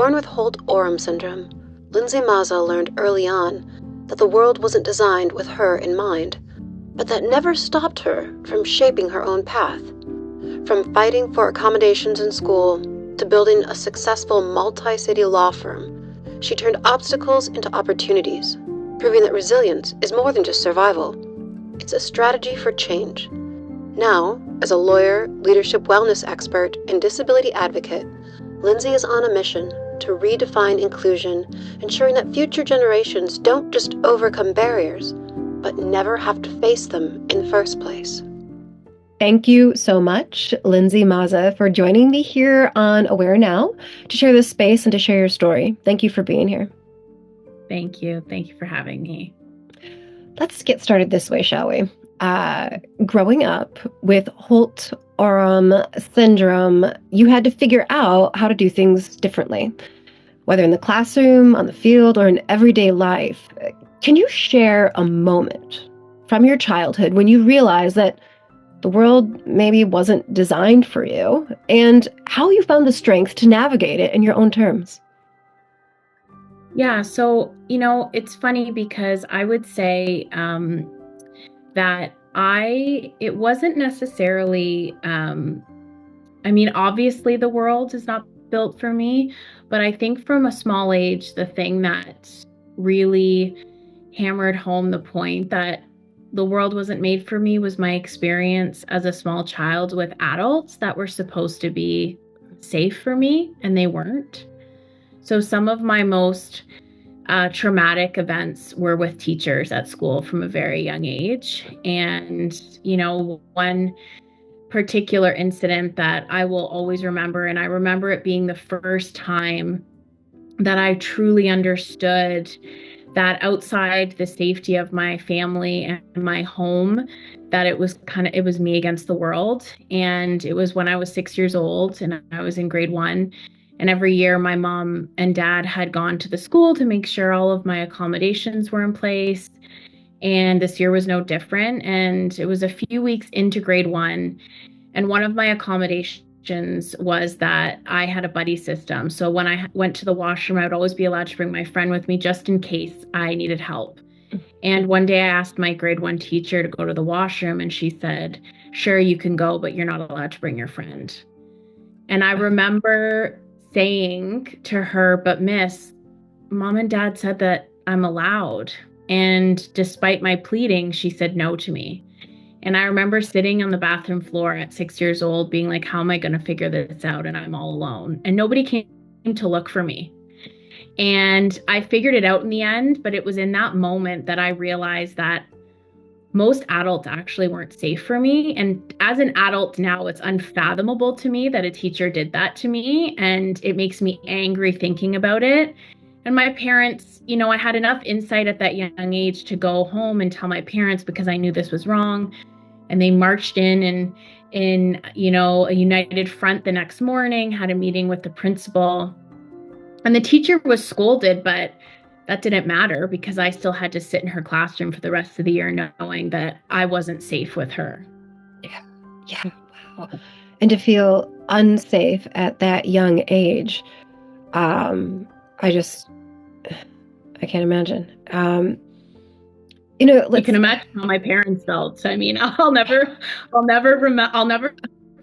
Born with Holt-Oram Syndrome, Lindsey Mazza learned early on that the world wasn't designed with her in mind, but that never stopped her from shaping her own path. From fighting for accommodations in school to building a successful multi-city law firm, she turned obstacles into opportunities, proving that resilience is more than just survival. It's a strategy for change. Now, as a lawyer, leadership wellness expert, and disability advocate, Lindsey is on a mission to redefine inclusion, ensuring that future generations don't just overcome barriers, but never have to face them in the first place. Thank you so much, Lindsey Mazza, for joining me here on AwareNow to share this space and to share your story. Thank you for being here. Thank you. Thank you for having me. Let's get started this way, shall we? Growing up with Holt-Oram Syndrome, you had to figure out how to do things differently, whether in the classroom, on the field, or in everyday life. Can you share a moment from your childhood when you realized that the world maybe wasn't designed for you, and how you found the strength to navigate it in your own terms? Yeah, so, it's funny because I would say that it wasn't necessarily, obviously the world is not built for me, but I think from a small age, the thing that really hammered home the point that the world wasn't made for me was my experience as a small child with adults that were supposed to be safe for me, and they weren't. So some of my most traumatic events were with teachers at school from a very young age. And, one particular incident that I will always remember, and I remember it being the first time that I truly understood that outside the safety of my family and my home, that it was me against the world. And it was when I was 6 years old and I was in grade 1. And every year my mom and dad had gone to the school to make sure all of my accommodations were in place. And this year was no different. And it was a few weeks into grade 1. And one of my accommodations was that I had a buddy system. So when I went to the washroom, I would always be allowed to bring my friend with me just in case I needed help. And one day I asked my grade 1 teacher to go to the washroom, and she said, "Sure, you can go, but you're not allowed to bring your friend." And I remember saying to her, "But Miss, Mom and Dad said that I'm allowed." And despite my pleading, she said no to me. And I remember sitting on the bathroom floor at 6 years old being like, how am I going to figure this out? And I'm all alone. And nobody came to look for me. And I figured it out in the end, but it was in that moment that I realized that most adults actually weren't safe for me. And as an adult now, it's unfathomable to me that a teacher did that to me. And it makes me angry thinking about it. And my parents, I had enough insight at that young age to go home and tell my parents because I knew this was wrong. And they marched in a united front the next morning, had a meeting with the principal. And the teacher was scolded, but that didn't matter because I still had to sit in her classroom for the rest of the year knowing that I wasn't safe with her. Yeah. Wow. And to feel unsafe at that young age, I can't imagine. You can imagine how my parents felt. I mean, I'll never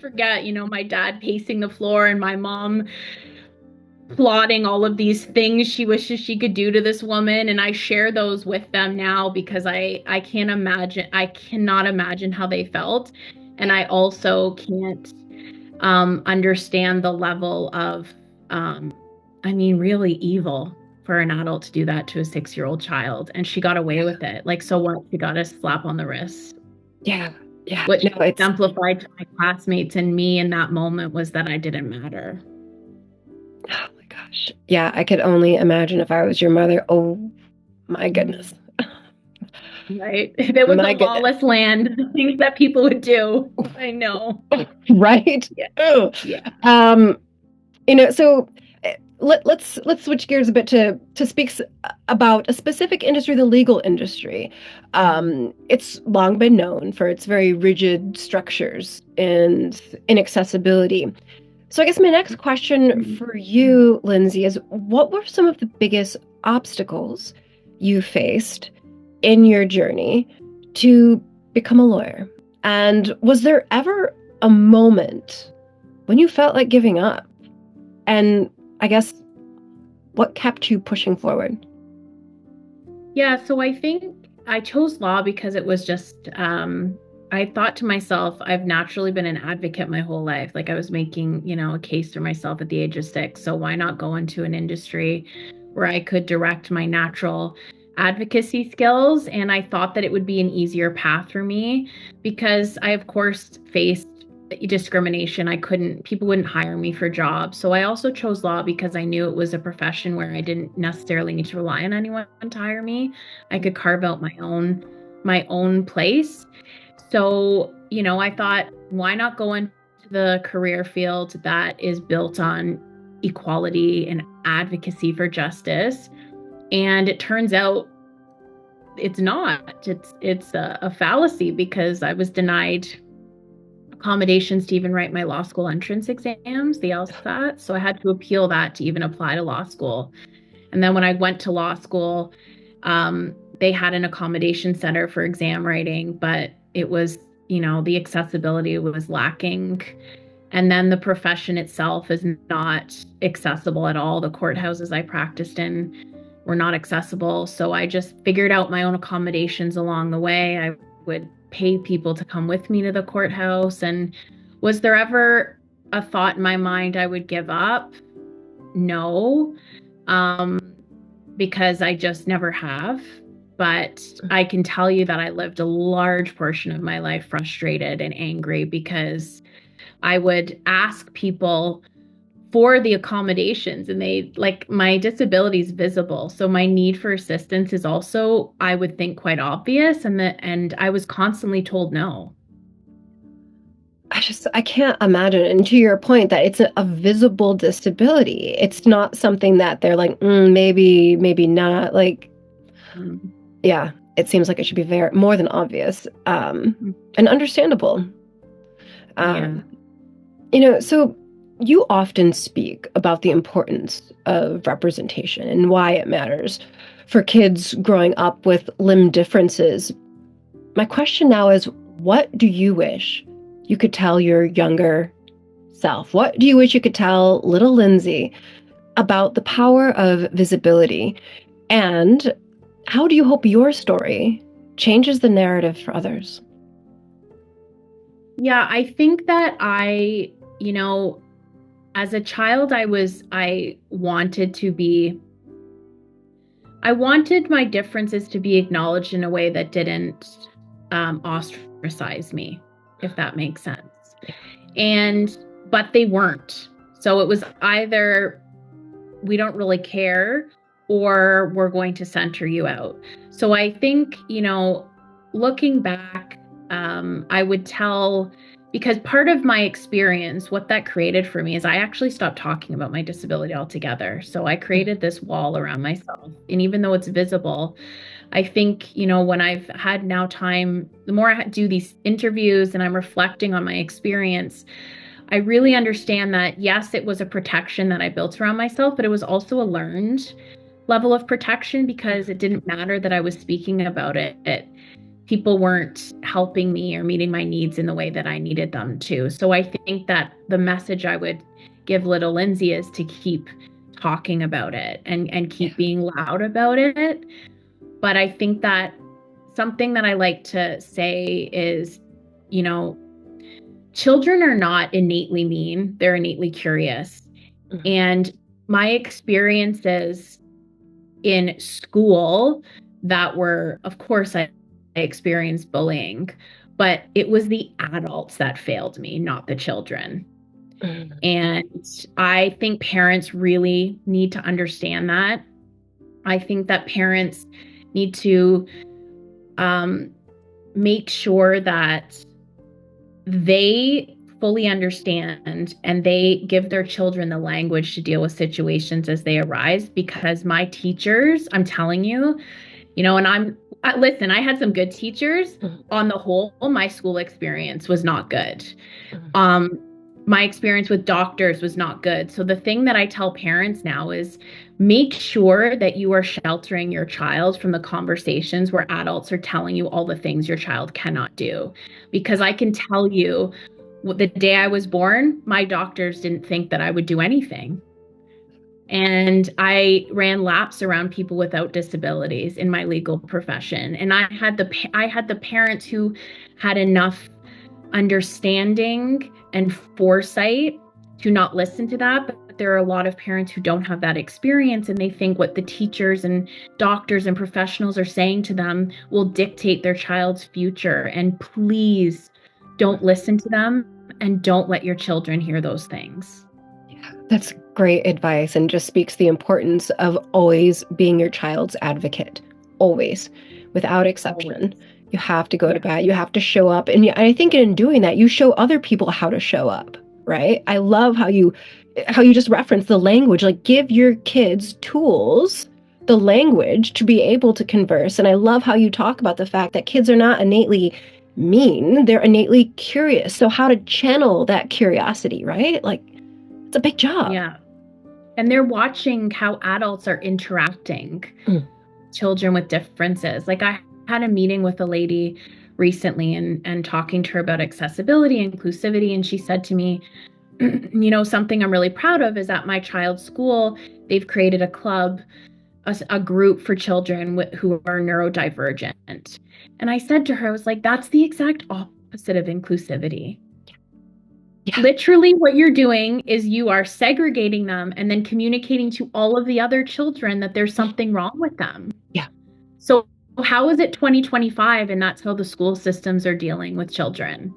forget, my dad pacing the floor and my mom plotting all of these things she wishes she could do to this woman. And I share those with them now because I cannot imagine how they felt. And I also can't understand the level of, really evil for an adult to do that to a 6-year-old child. And she got away with it. Like, so what? She got a slap on the wrist. Yeah. Which exemplified to my classmates and me in that moment was that I didn't matter. Oh my gosh. Yeah, I could only imagine if I was your mother. Oh my goodness. Right? If it was a lawless land, the things that people would do. I know. Right? Yeah. Oh. Yeah. So let's switch gears a bit to speak about a specific industry, the legal industry. It's long been known for its very rigid structures and inaccessibility. So I guess my next question for you, Lindsey, is what were some of the biggest obstacles you faced in your journey to become a lawyer? And was there ever a moment when you felt like giving up? And I guess what kept you pushing forward? Yeah, so I think I chose law because it was just, I thought to myself, I've naturally been an advocate my whole life. Like I was making, a case for myself at the age of 6. So why not go into an industry where I could direct my natural advocacy skills? And I thought that it would be an easier path for me because I, of course, faced discrimination. People wouldn't hire me for jobs. So I also chose law because I knew it was a profession where I didn't necessarily need to rely on anyone to hire me. I could carve out my own place. So, I thought, why not go into the career field that is built on equality and advocacy for justice? And it turns out it's not. It's a fallacy because I was denied accommodations to even write my law school entrance exams, the LSAT. So I had to appeal that to even apply to law school. And then when I went to law school, they had an accommodation center for exam writing, but it was, the accessibility was lacking. And then the profession itself is not accessible at all. The courthouses I practiced in were not accessible. So I just figured out my own accommodations along the way. I would pay people to come with me to the courthouse. And was there ever a thought in my mind I would give up? No, because I just never have. But I can tell you that I lived a large portion of my life frustrated and angry because I would ask people for the accommodations and my disability is visible. So my need for assistance is also, I would think, quite obvious. And I was constantly told no. I can't imagine. And to your point that it's a visible disability. It's not something that they're like, maybe not. Like, yeah, it seems like it should be very more than obvious, and understandable. So you often speak about the importance of representation and why it matters for kids growing up with limb differences. My question now is, what do you wish you could tell your younger self? What do you wish you could tell little Lindsey about the power of visibility? And how do you hope your story changes the narrative for others? Yeah, I think that as a child, I wanted my differences to be acknowledged in a way that didn't ostracize me, if that makes sense. But they weren't. So it was either we don't really care or we're going to center you out. So I think, looking back, I would tell, because part of my experience, what that created for me is I actually stopped talking about my disability altogether. So I created this wall around myself. And even though it's visible, I think, when I've had now time, the more I do these interviews and I'm reflecting on my experience, I really understand that, yes, it was a protection that I built around myself, but it was also a learned level of protection because it didn't matter that I was speaking about it. People weren't helping me or meeting my needs in the way that I needed them to. So I think that the message I would give little Lindsey is to keep talking about it and keep being loud about it. But I think that something that I like to say is, children are not innately mean. They're innately curious. Mm-hmm. And my experiences in school that were, of course, I experienced bullying, but it was the adults that failed me, not the children. Mm-hmm. And I think parents really need to understand that. I think that parents need to make sure that they fully understand and they give their children the language to deal with situations as they arise, because my teachers, I'm telling you, and listen, I had some good teachers. Mm-hmm. On the whole, my school experience was not good. Mm-hmm. my experience with doctors was not good. So the thing that I tell parents now is make sure that you are sheltering your child from the conversations where adults are telling you all the things your child cannot do. Because I can tell you, the day I was born, my doctors didn't think that I would do anything. And I ran laps around people without disabilities in my legal profession. And I had the parents who had enough understanding and foresight to not listen to that. But there are a lot of parents who don't have that experience, and they think what the teachers and doctors and professionals are saying to them will dictate their child's future. And please don't listen to them, and don't let your children hear those things. That's great advice, and just speaks the importance of always being your child's advocate. Always, without exception. Always. You have to go to bat. You have to show up. And I think in doing that, you show other people how to show up, right? I love how you just reference the language, like give your kids tools, the language to be able to converse. And I love how you talk about the fact that kids are not innately mean, they're innately curious. So how to channel that curiosity, right? Like, it's a big job. Yeah. And they're watching how adults are interacting, children with differences. Like I had a meeting with a lady recently and talking to her about accessibility, inclusivity. And she said to me, something I'm really proud of is at my child's school, they've created a club, a group for children who are neurodivergent. And I said to her, I was like, that's the exact opposite of inclusivity. Yeah. Literally what you're doing is you are segregating them and then communicating to all of the other children that there's something wrong with them. Yeah. So how is it 2025 and that's how the school systems are dealing with children?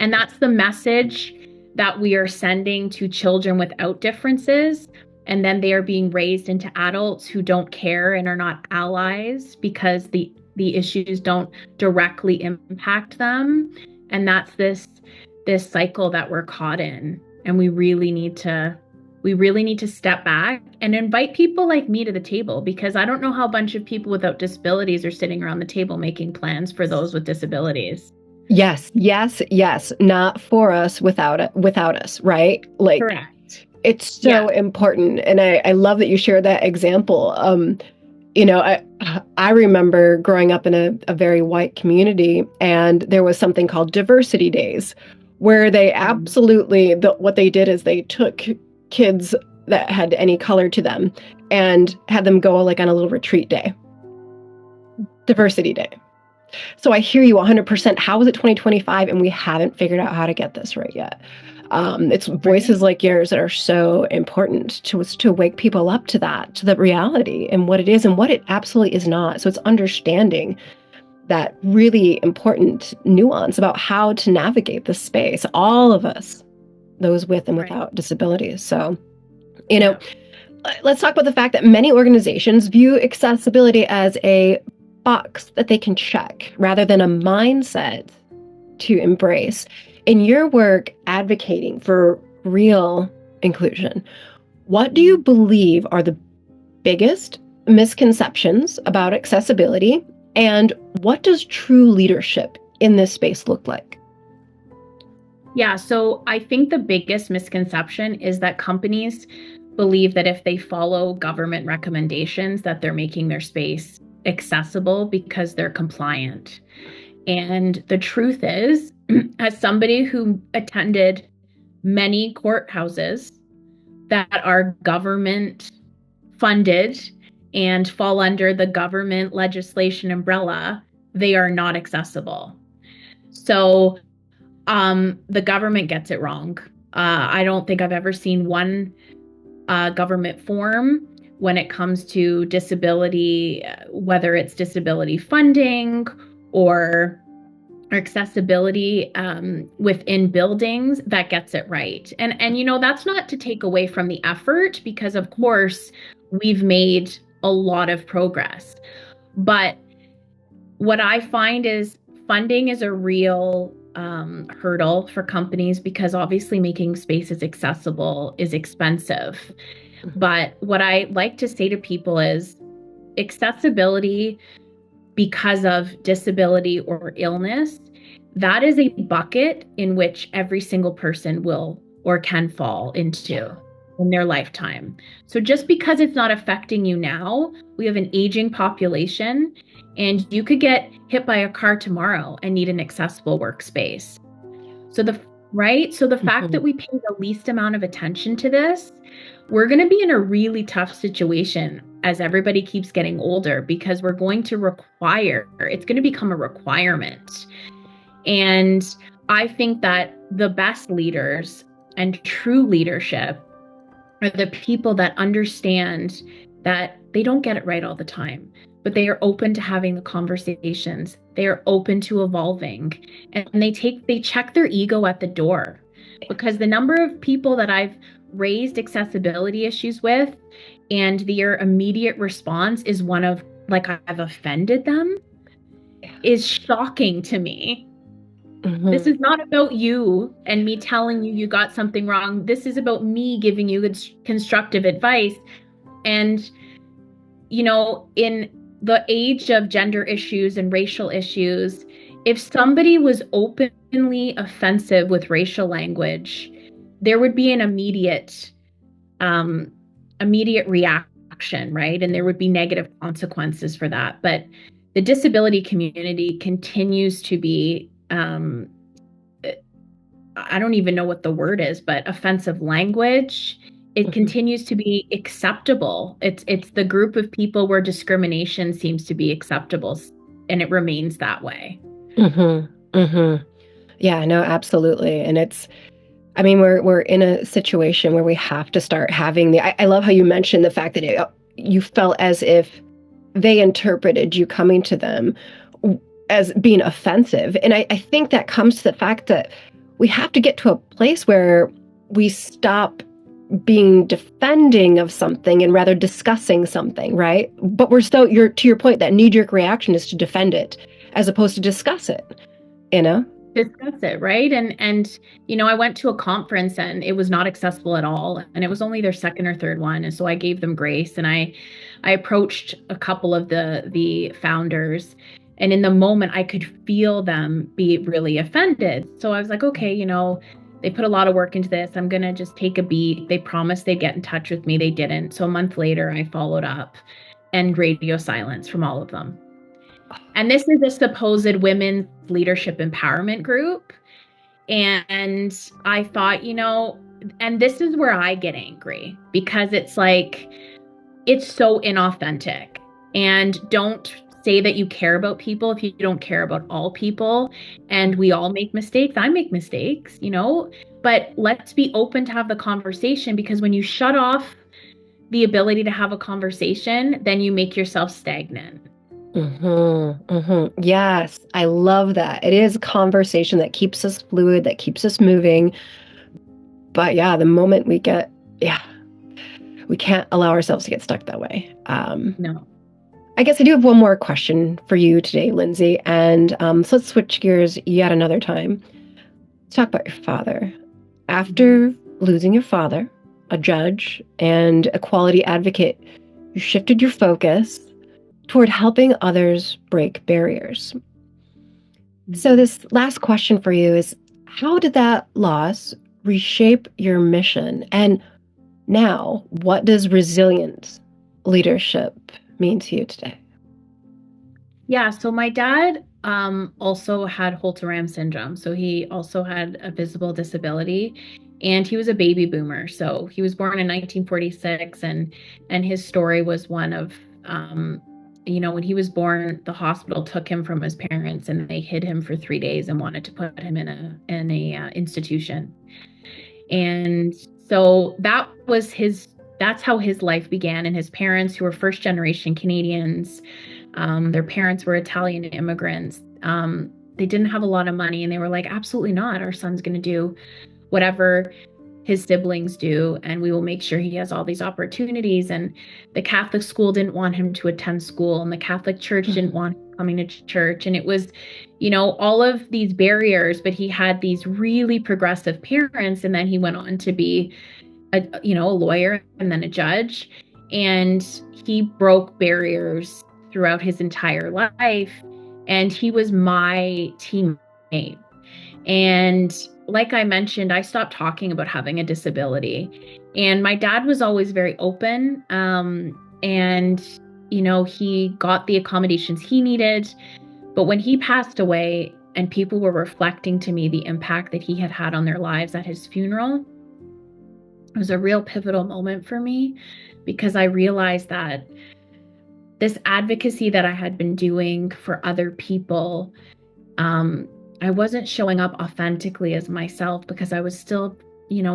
And that's the message that we are sending to children without differences. And then they are being raised into adults who don't care and are not allies because the issues don't directly impact them. And that's this cycle that we're caught in. And we really need to step back and invite people like me to the table, because I don't know how a bunch of people without disabilities are sitting around the table making plans for those with disabilities. Yes. Not for us, without us, right? Like, correct. It's so important. And I love that you shared that example. I remember growing up in a very white community, and there was something called diversity days, where they absolutely, what they did is they took kids that had any color to them and had them go like on a little retreat day. Diversity day. So I hear you 100%. How is it 2025 and we haven't figured out how to get this right yet? It's voices like yours that are so important to wake people up to that, to the reality and what it is and what it absolutely is not. So it's understanding that really important nuance about how to navigate this space, all of us, those with and without disabilities. So, let's talk about the fact that many organizations view accessibility as a box that they can check rather than a mindset to embrace. In your work advocating for real inclusion, what do you believe are the biggest misconceptions about accessibility, and what does true leadership in this space look like? Yeah, so I think the biggest misconception is that companies believe that if they follow government recommendations, that they're making their space accessible because they're compliant. And the truth is, as somebody who attended many courthouses that are government funded and fall under the government legislation umbrella, they are not accessible. So the government gets it wrong. I don't think I've ever seen one government form when it comes to disability, whether it's disability funding or accessibility within buildings, that gets it right. And that's not to take away from the effort, because of course we've made a lot of progress. But what I find is funding is a real hurdle for companies, because obviously making spaces accessible is expensive. But what I like to say to people is accessibility because of disability or illness, that is a bucket in which every single person will or can fall into in their lifetime. So just because it's not affecting you now, we have an aging population, and you could get hit by a car tomorrow and need an accessible workspace. So the fact that we pay the least amount of attention to this, we're going to be in a really tough situation as everybody keeps getting older, because we're going to it's going to become a requirement. And I think that the best leaders and true leadership are the people that understand that they don't get it right all the time, but they are open to having the conversations. They are open to evolving, and they check their ego at the door. Because the number of people that I've raised accessibility issues with, and their immediate response is one of, like, I've offended them, is shocking to me. This is not about you and me telling you got something wrong. This is about me giving you constructive advice. And, you know, in the age of gender issues and racial issues, if somebody was openly offensive with racial language, there would be an immediate reaction, right? And there would be negative consequences for that. But the disability community continues to be, I don't even know what the word is, but offensive language. It continues to be acceptable. It's the group of people where discrimination seems to be acceptable, and it remains that way. Yeah, no, absolutely. And I mean, we're in a situation where we have to start having I love how you mentioned the fact that you felt as if they interpreted you coming to them as being offensive. And I think that comes to the fact that we have to get to a place where we stop being defending of something and rather discussing something, right? But we're still, to your point, that knee-jerk reaction is to defend it as opposed to discuss it, you know? Discuss it, right? And you know, I went to a conference and it was not accessible at all, and it was only their second or third one, and so I gave them grace, and I approached a couple of the founders, and in the moment I could feel them be really offended. So I was like, okay, you know, they put a lot of work into this. I'm going to just take a beat. They promised they'd get in touch with me. They didn't. So a month later, I followed up, and radio silence from all of them. And this is a supposed women's leadership empowerment group. And I thought, you know, and this is where I get angry, because it's like, it's so inauthentic. And don't say that you care about people if you don't care about all people. And we all make mistakes. I make mistakes, you know, but let's be open to have the conversation, because when you shut off the ability to have a conversation, then you make yourself stagnant. Yes, I love that. It is a conversation that keeps us fluid, that keeps us moving. But yeah, the moment we can't allow ourselves to get stuck that way. No. I guess I do have one more question for you today, Lindsey. And so let's switch gears yet another time. Let's talk about your father. After losing your father, a judge and equality advocate, you shifted your focus toward helping others break barriers. So this last question for you is, how did that loss reshape your mission? And now, what does resilient leadership mean to you today? Yeah, so my dad also had Holt-Oram Syndrome. So he also had a visible disability, and he was a baby boomer. So he was born in 1946, and his story was one of, you know, when he was born, the hospital took him from his parents, and they hid him for 3 days and wanted to put him in a institution. And so that's how his life began. And his parents, who were first generation Canadians, their parents were Italian immigrants. They didn't have a lot of money, and they were like, absolutely not. Our son's going to do whatever his siblings do, and we will make sure he has all these opportunities. And the Catholic school didn't want him to attend school, and the Catholic Church didn't want him coming to church. And it was, you know, all of these barriers, but he had these really progressive parents. And then he went on to be a lawyer and then a judge, and he broke barriers throughout his entire life. And he was my teammate. And like I mentioned, I stopped talking about having a disability. And my dad was always very open. And, he got the accommodations he needed. But when he passed away and people were reflecting to me the impact that he had had on their lives at his funeral, it was a real pivotal moment for me, because I realized that this advocacy that I had been doing for other people, I wasn't showing up authentically as myself, because I was still,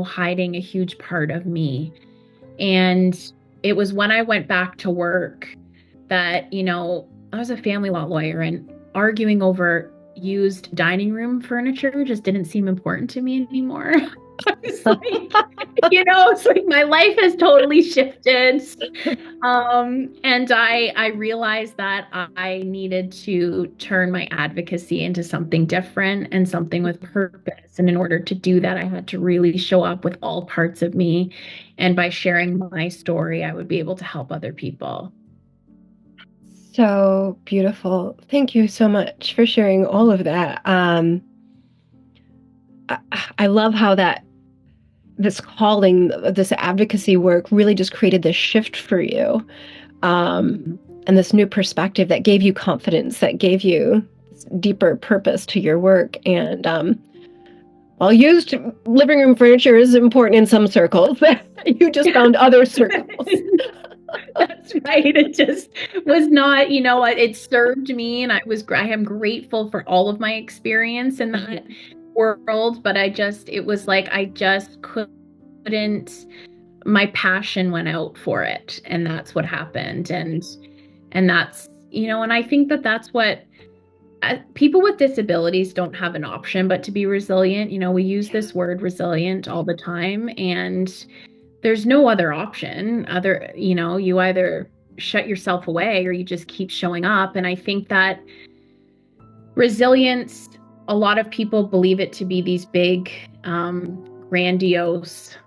hiding a huge part of me. And it was when I went back to work that, I was a family law lawyer, and arguing over used dining room furniture just didn't seem important to me anymore. It's like, it's like my life has totally shifted. And I realized that I needed to turn my advocacy into something different and something with purpose. And in order to do that, I had to really show up with all parts of me. And by sharing my story, I would be able to help other people. So beautiful. Thank you so much for sharing all of that. I love how this calling, this advocacy work really just created this shift for you, and this new perspective that gave you confidence, that gave you deeper purpose to your work. And while used living room furniture is important in some circles, you just found other circles. That's right. It just was not, it served me, and I am grateful for all of my experience in that world. But it was like, I just couldn't, my passion went out for it. And that's what happened. And that's, and I think that that's what people with disabilities don't have an option but to be resilient. We use this word resilient all the time, and there's no other option you either shut yourself away or you just keep showing up. And I think that resilience, a lot of people believe it to be these big, grandiose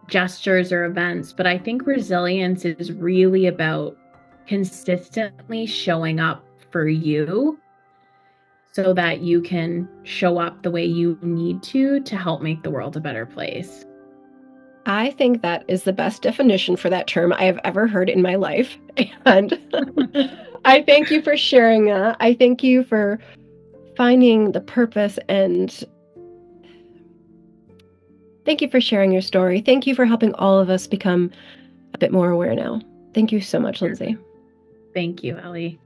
gestures or events. But I think resilience is really about consistently showing up for you so that you can show up the way you need to help make the world a better place. I think that is the best definition for that term I have ever heard in my life. And I thank you for sharing that. I thank you for finding the purpose, and thank you for sharing your story. Thank you for helping all of us become a bit more aware now. Thank you so much, Lindsey. Thank you, Allie.